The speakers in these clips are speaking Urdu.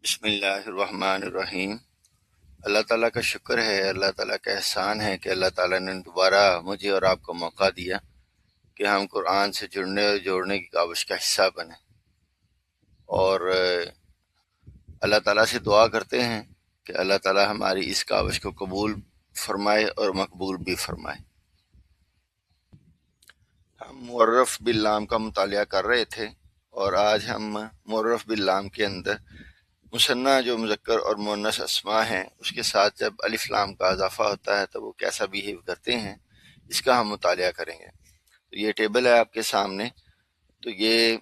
بسم اللہ الرحمن الرحیم۔ اللہ تعالیٰ کا شکر ہے، اللہ تعالیٰ کا احسان ہے کہ اللہ تعالیٰ نے دوبارہ مجھے اور آپ کو موقع دیا کہ ہم قرآن سے جڑنے اور جوڑنے کی کاوش کا حصہ بنیں، اور اللہ تعالیٰ سے دعا کرتے ہیں کہ اللہ تعالیٰ ہماری اس کاوش کو قبول فرمائے اور مقبول بھی فرمائے۔ ہم معرف باللام کا مطالعہ کر رہے تھے، اور آج ہم معرف باللام کے اندر مثنیٰ جو مذکر اور مؤنث اسماء ہیں اس کے ساتھ جب الف لام کا اضافہ ہوتا ہے تو وہ کیسا بیہیو کرتے ہیں، اس کا ہم مطالعہ کریں گے۔ تو یہ ٹیبل ہے آپ کے سامنے۔ تو یہ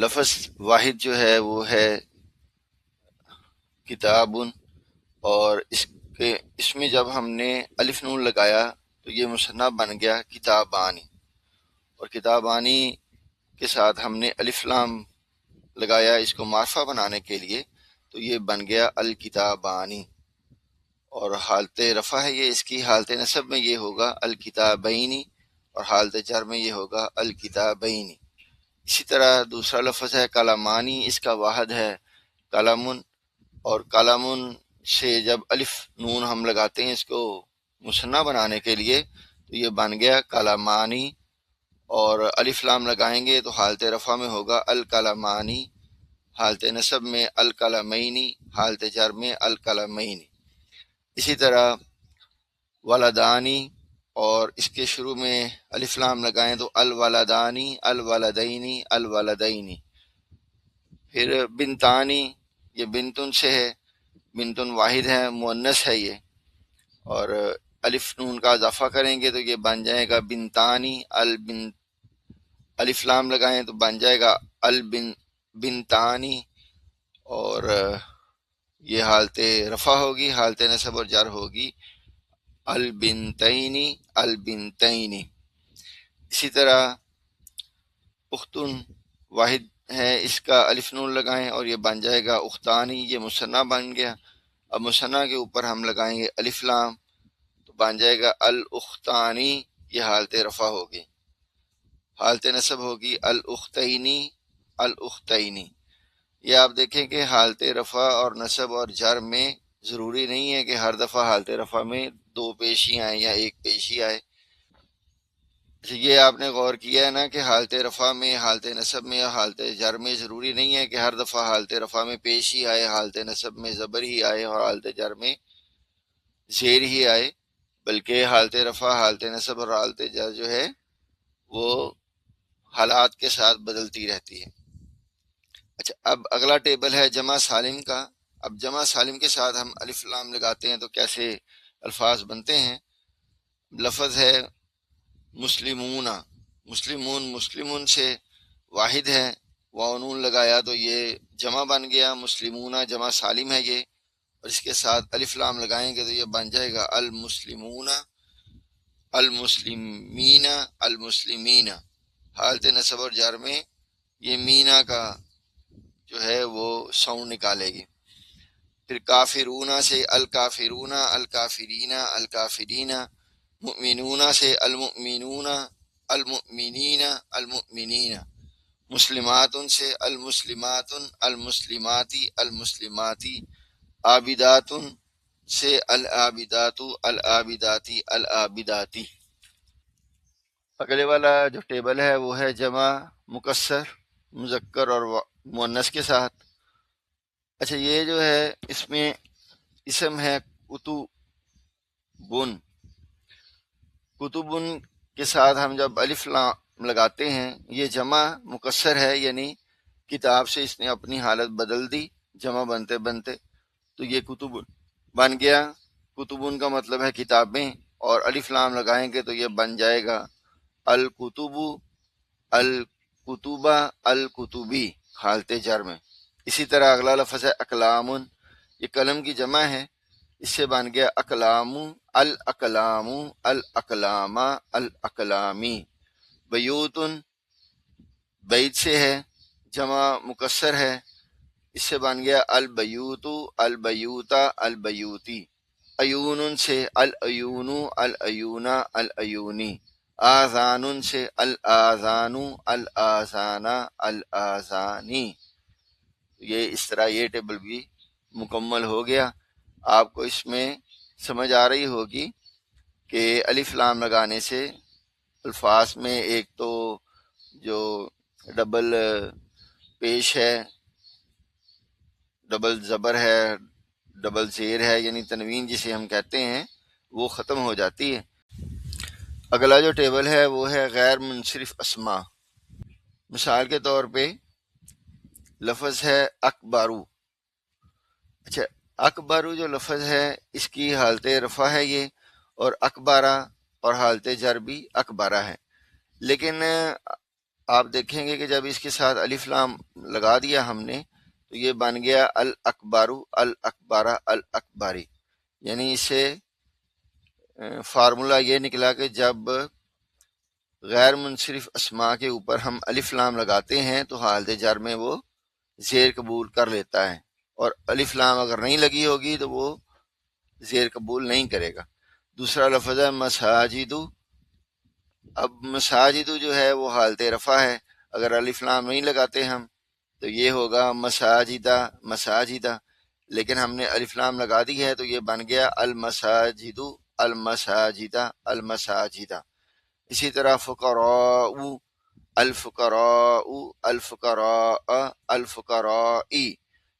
لفظ واحد جو ہے وہ ہے کتابن، اور اس میں جب ہم نے الف نون لگایا تو یہ مثنیٰ بن گیا کتابانی، اور کتابانی کے ساتھ ہم نے الف لام لگایا اس کو معرفہ بنانے کے لیے، تو یہ بن گیا الکتابانی، اور حالت رفع ہے یہ، اس کی حالت نصب میں یہ ہوگا الکتابینی، اور حالت جر میں یہ ہوگا الکتابینی۔ اسی طرح دوسرا لفظ ہے کلامانی، اس کا واحد ہے کلامن، اور کلامن سے جب الف نون ہم لگاتے ہیں اس کو مثنیٰ بنانے کے لیے تو یہ بن گیا کلامانی، اور الف لام لگائیں گے تو حالت رفع میں ہوگا الکلامانی، حالت نصب میں الکلمینی، حالت جر میں الکلمینی۔ اسی طرح ولدانی، اور اس کے شروع میں الف لام لگائیں تو الولدانی، الولدینی، الولدینی۔ پھر بنتانی، یہ بنتن سے ہے، بنتن واحد ہے، مؤنث ہے یہ، اور الف نون کا اضافہ کریں گے تو یہ بن جائے گا بنتانی، الف لام لگائیں تو بن جائے گا بنتانی، اور یہ حالت رفع ہوگی، حالت نصب اور جر ہوگی البنتینی، البنتینی۔ اسی طرح اختن واحد ہے، اس کا الف نون لگائیں اور یہ بن جائے گا اختانی، یہ مثنیٰ بن گیا۔ اب مثنیٰ کے اوپر ہم لگائیں گے الف لام تو بن جائے گا الاختانی، یہ حالت رفع ہوگی۔ حالت نصب ہوگی الاختینی، الاختینی۔ یہ آپ دیکھیں کہ حالت رفع اور نصب اور جر میں ضروری نہیں ہے کہ ہر دفعہ حالت رفع میں دو پیشی آئیں یا ایک پیشی آئے۔ یہ آپ نے غور کیا ہے نا کہ حالت رفع میں، حالت نصب میں یا حالت جر میں ضروری نہیں ہے کہ ہر دفعہ حالت رفع میں پیش ہی آئے، حالت نصب میں زبر ہی آئے اور حالت جر میں زیر ہی آئے، بلکہ حالت رفع، حالت نصب اور حالت جر جو ہے وہ حالات کے ساتھ بدلتی رہتی ہے۔ اچھا، اب اگلا ٹیبل ہے جمع سالم کا۔ اب جمع سالم کے ساتھ ہم الف لام لگاتے ہیں تو کیسے الفاظ بنتے ہیں۔ لفظ ہے مسلمون، مسلمون، مسلمون سے واحد ہے، واو نون لگایا تو یہ جمع بن گیا، مسلمون جمع سالم ہے یہ، اور اس کے ساتھ الف لام لگائیں گے تو یہ بن جائے گا المسلمون، المسلمین، المسلمین۔ حالت نصب اور جر میں یہ مینا کا جو ہے وہ ساؤنڈ نکالے گی۔ پھر کافرون سے الکافرون، الکافرین، الکافرین۔ مؤمنون سے المؤمنون، المؤمنین، المؤمنین۔ مسلمات سے المسلمات، المسلماتی، المسلماتی۔ عابدات سے العابدات، العابداتی، العابداتی۔ اگلے والا جو ٹیبل ہے وہ ہے جمع مکسر مذکر اور مؤنث کے ساتھ۔ اچھا، یہ جو ہے اس میں اسم ہے کتبن، کتبن کے ساتھ ہم جب الف لام لگاتے ہیں یہ جمع مکسر ہے، یعنی کتاب سے اس نے اپنی حالت بدل دی جمع بنتے بنتے، تو یہ کتب بن گیا۔ کتبن کا مطلب ہے کتابیں، اور الف لام لگائیں گے تو یہ بن جائے گا الکتب، الکتبہ، الکتبی، حالت جر میں۔ اسی طرح اگلا لفظ ہے اقلام، یہ قلم کی جمع ہے، اس سے بن گیا اقلام، الاقلام، الاقلام، الاقلامی۔ بیوت، بیت سے ہے، جمع مکسر ہے، اس سے بن گیا البیوت، البیوتا، البیوتی۔ عیون سے العیون، العیون، العیونی۔ آذان سے الآذان، الآذان، الآذانی۔ یہ اس طرح یہ ٹیبل بھی مکمل ہو گیا۔ آپ کو اس میں سمجھ آ رہی ہوگی کہ الف لام لگانے سے الفاظ میں ایک تو جو ڈبل پیش ہے، ڈبل زبر ہے، ڈبل زیر ہے، یعنی تنوین جسے ہم کہتے ہیں، وہ ختم ہو جاتی ہے۔ اگلا جو ٹیبل ہے وہ ہے غیر منصرف اسما۔ مثال کے طور پہ لفظ ہے اکبارو۔ اچھا، اکبارو جو لفظ ہے اس کی حالت رفع ہے یہ، اور اکبارہ اور حالت جر بھی اکبارہ ہے، لیکن آپ دیکھیں گے کہ جب اس کے ساتھ الف لام لگا دیا ہم نے تو یہ بن گیا الاکبارو، الاکبارہ، الاکباری، یعنی اس سے فارمولا یہ نکلا کہ جب غیر منصرف اسما کے اوپر ہم الف لام لگاتے ہیں تو حالت جر میں وہ زیر قبول کر لیتا ہے، اور الف لام اگر نہیں لگی ہوگی تو وہ زیر قبول نہیں کرے گا۔ دوسرا لفظ ہے مساجدو۔ اب مساجدو جو ہے وہ حالت رفع ہے، اگر الف لام نہیں لگاتے ہم تو یہ ہوگا مساجدہ، مساجدہ، لیکن ہم نے الف لام لگا دی ہے تو یہ بن گیا المساجدو، المساجدہ، المساجدہ۔ اسی طرح فقراء، الفقراء، الفقراء، الفقرائی،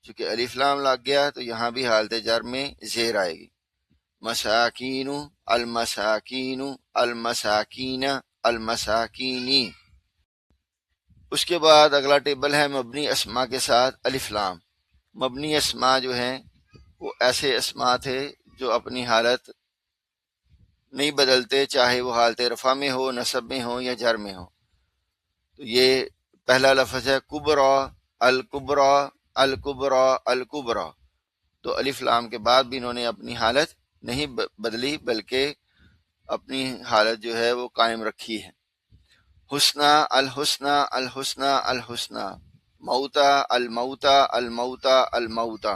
چونکہ الف لام لگ گیا تو یہاں بھی حالت جر میں زیر آئے گی۔ مساکین، المساکین، المساکین، المساکینی۔ اس کے بعد اگلا ٹیبل ہے مبنی اسما کے ساتھ الف لام۔ مبنی اسما جو ہیں وہ ایسے اسما تھے جو اپنی حالت نہیں بدلتے، چاہے وہ حالت رفع میں ہو، نصب میں ہو یا جر میں ہو۔ تو یہ پہلا لفظ ہے کبرا، الکبرا، الکبرا، الکبرا۔ تو الف لام کے بعد بھی انہوں نے اپنی حالت نہیں بدلی بلکہ اپنی حالت جو ہے وہ قائم رکھی ہے۔ حسنہ، الحسنہ، الحسنہ، الحسنہ۔ موتا، الموتا، الموتا، الموتا۔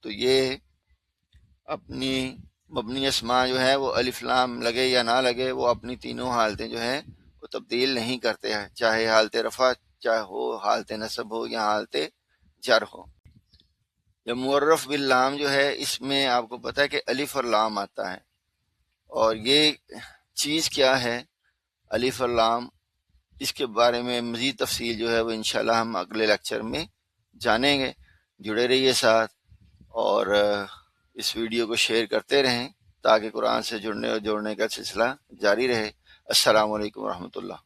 تو یہ اپنی مبنی اسما جو ہے وہ الف لام لگے یا نہ لگے وہ اپنی تینوں حالتیں جو ہیں وہ تبدیل نہیں کرتے ہیں، چاہے حالت رفع چاہے ہو، حالت نصب ہو یا حالت جر ہو۔ یا معرف باللام جو ہے اس میں آپ کو پتہ ہے کہ الف اور لام آتا ہے، اور یہ چیز کیا ہے الف اور لام، اس کے بارے میں مزید تفصیل جو ہے وہ انشاءاللہ ہم اگلے لیکچر میں جانیں گے۔ جڑے رہیے ساتھ، اور اس ویڈیو کو شیئر کرتے رہیں تاکہ قرآن سے جڑنے اور جوڑنے کا سلسلہ جاری رہے۔ السلام علیکم ورحمۃ اللہ۔